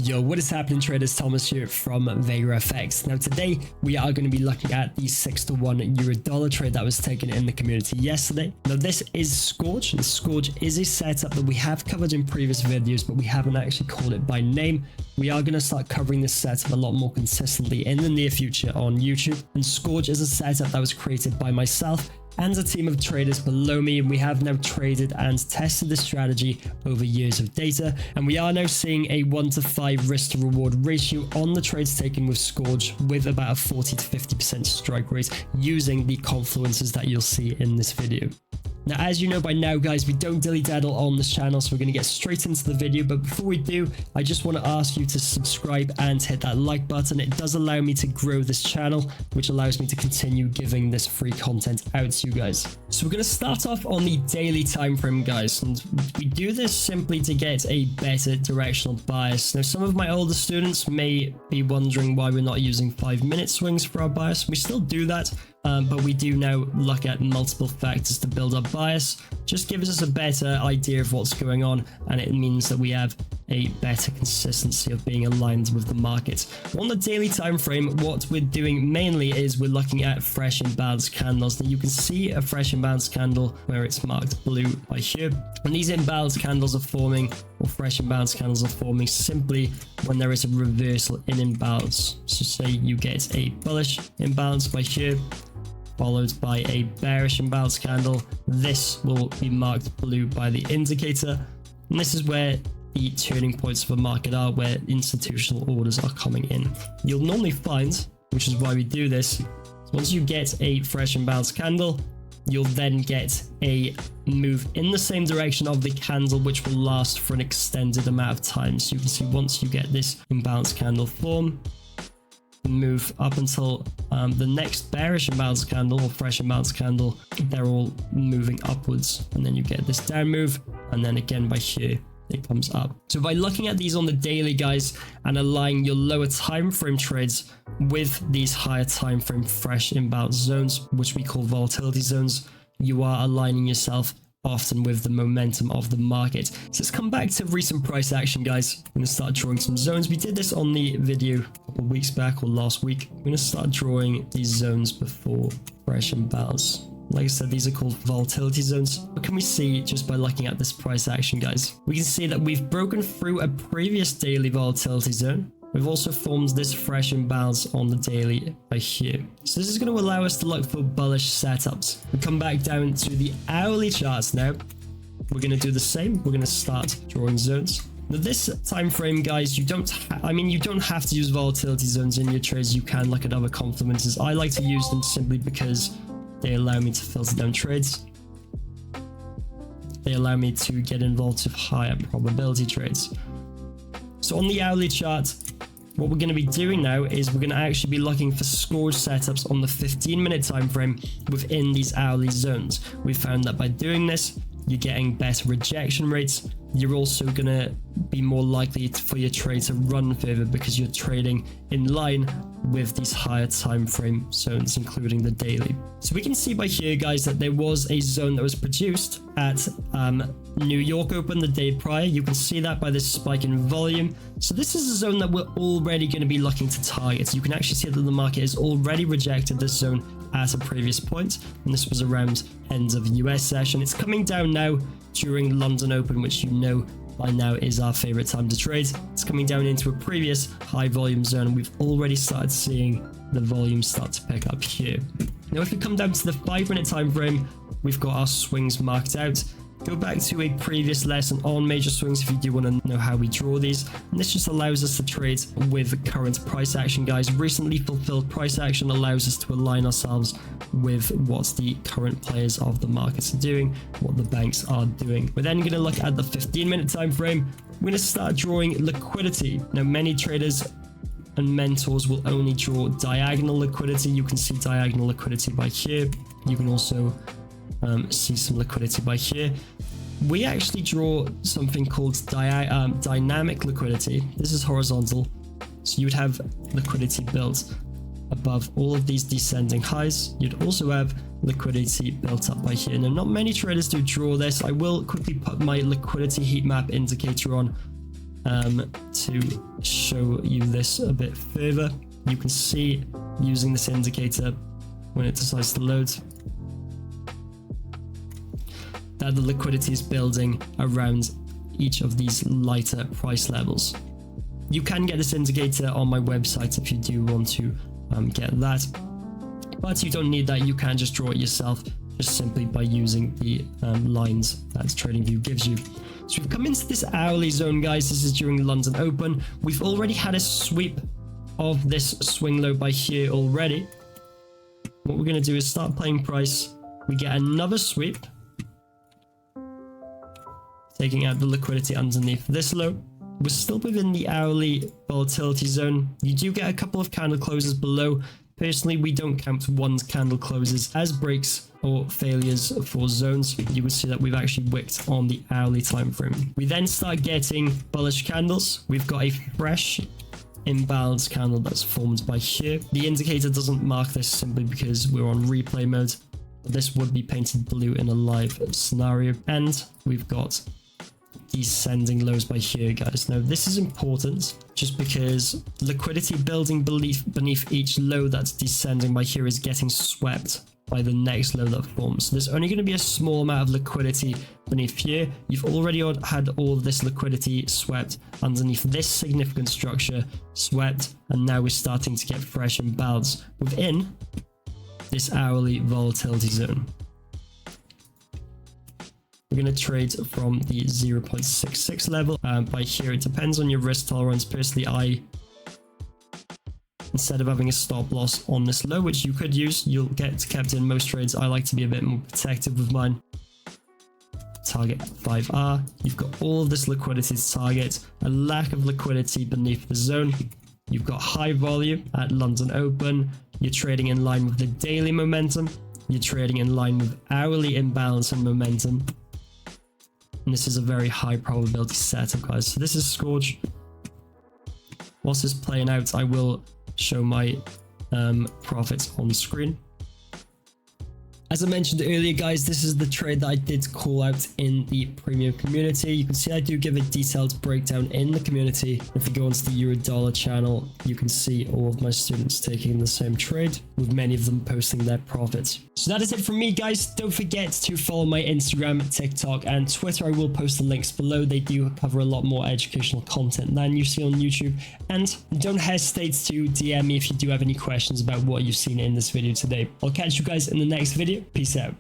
Yo, what is happening, traders? Thomas here from VAGAFX. Now today we are going to be looking at the 6-to-1 euro-dollar trade that was taken in the community yesterday. Now this is Skorge, and Skorge is a setup that we have covered in previous videos, but we haven't actually called it by name. We are going to start covering this setup a lot more consistently in the near future on YouTube. And Skorge is a setup that was created by myself and a team of traders below me, and we have now traded and tested this strategy over years of data, and we are now seeing a 1-to-5 risk to reward ratio on the trades taken with Skorge, with about a 40 to 50% strike rate using the confluences that you'll see in this video. Now, as you know by now, guys, we don't dilly-daddle on this channel, so we're going to get straight into the video. But before we do, I just want to ask you to subscribe and hit that like button. It does allow me to grow this channel, which allows me to continue giving this free content out to you guys. So we're going to start off on the daily time frame, guys, and we do this simply to get a better directional bias. Now, some of my older students may be wondering why we're not using 5-minute swings for our bias. We still do that. But we do now look at multiple factors to build up bias. Just gives us a better idea of what's going on, and it means that we have a better consistency of being aligned with the market. On the daily time frame, what we're doing mainly is we're looking at fresh imbalanced candles. Now you can see a fresh imbalanced candle where it's marked blue by here, and these imbalanced candles are forming, or fresh imbalanced candles are forming, simply when there is a reversal in imbalance. So say you get a bullish imbalance by here, followed by a bearish imbalance candle. This will be marked blue by the indicator, and this is where the turning points of the market are, where institutional orders are coming in. You'll normally find, which is why we do this, once you get a fresh imbalance candle, you'll then get a move in the same direction of the candle, which will last for an extended amount of time. So you can see once you get this imbalance candle form, move up until the next bearish imbalance candle or fresh imbalance candle, they're all moving upwards, and then you get this down move, and then again by here it comes up. So by looking at these on the daily, guys, and aligning your lower time frame trades with these higher time frame fresh imbalance zones, which we call volatility zones, you are aligning yourself often with the momentum of the market. So let's come back to recent price action, guys. I'm going to start drawing some zones. We did this on the video a couple of weeks back or last week. I'm going to start drawing these zones before fresh imbalance. Like I said, these are called volatility zones. What can we see just by looking at this price action, guys? We can see that we've broken through a previous daily volatility zone. We've also formed this fresh imbalance on the daily by here. So this is going to allow us to look for bullish setups. We come back down to the hourly charts now. We're going to do the same. We're going to start drawing zones. Now this time frame, guys, you don't have to use volatility zones in your trades. You can look at other confluences. I like to use them simply because they allow me to filter down trades. They allow me to get involved with higher probability trades. So on the hourly chart, what we're going to be doing now is we're going to actually be looking for Skorge setups on the 15-minute time frame within these hourly zones. We found that by doing this, you're getting better rejection rates. You're also going to be more likely for your trade to run further because you're trading in line with these higher time frame zones, including the daily. So we can see by here, guys, that there was a zone that was produced at New York Open the day prior. You can see that by this spike in volume. So this is a zone that we're already going to be looking to target. You can actually see that the market has already rejected this zone at a previous point, and this was around end of US session. It's coming down now during London Open, which you know by now is our favorite time to trade. It's coming down into a previous high volume zone, and we've already started seeing the volume start to pick up here. Now if we come down to the 5-minute time frame, we've got our swings marked out. Go back to a previous lesson on major swings if you do want to know how we draw these. And this just allows us to trade with current price action, guys. Recently fulfilled price action allows us to align ourselves with what the current players of the markets are doing, what the banks are doing. We're then going to look at the 15-minute time frame. We're going to start drawing liquidity. Now, many traders and mentors will only draw diagonal liquidity. You can see diagonal liquidity by here. You can also see some liquidity by here. We actually draw something called dynamic liquidity. This is horizontal, so you would have liquidity built above all of these descending highs. You'd also have liquidity built up by here. Now, not many traders do draw this. I will quickly put my liquidity heat map indicator on to show you this a bit further. You can see using this indicator when it decides to load that the liquidity is building around each of these lighter price levels. You can get this indicator on my website if you do want to get that, but you don't need that. You can just draw it yourself just simply by using the lines that TradingView gives you. So we've come into this hourly zone, guys. This is during London Open. We've already had a sweep of this swing low by here already. What we're going to do is start playing price. We get another sweep, taking out the liquidity underneath this low. We're still within the hourly volatility zone. You do get a couple of candle closes below. Personally, we don't count one's candle closes as breaks or failures for zones. You would see that we've actually wicked on the hourly time frame. We then start getting bullish candles. We've got a fresh imbalance candle that's formed by here. The indicator doesn't mark this simply because we're on replay mode. This would be painted blue in a live scenario. And we've got descending lows by here, guys. Now this is important just because liquidity building beneath each low that's descending by here is getting swept by the next low that forms. So there's only going to be a small amount of liquidity beneath here. You've already had all of this liquidity swept underneath this significant structure, swept, and now we're starting to get fresh imbalance within this hourly volatility zone. We're going to trade from the 0.66 level. By here, it depends on your risk tolerance. Personally, instead of having a stop loss on this low, which you could use, you'll get kept in most trades. I like to be a bit more protective with mine. Target 5R. You've got all of this liquidity to target, a lack of liquidity beneath the zone. You've got high volume at London Open. You're trading in line with the daily momentum. You're trading in line with hourly imbalance and momentum. And this is a very high probability setup, guys. So this is Skorge. Whilst this is playing out, I will show my profits on screen. As I mentioned earlier, guys, this is the trade that I did call out in the premium community. You can see I do give a detailed breakdown in the community. If you go onto the Eurodollar channel, you can see all of my students taking the same trade, with many of them posting their profits. So that is it from me, guys. Don't forget to follow my Instagram, TikTok, and Twitter. I will post the links below. They do cover a lot more educational content than you see on YouTube. And don't hesitate to DM me if you do have any questions about what you've seen in this video today. I'll catch you guys in the next video. Peace out.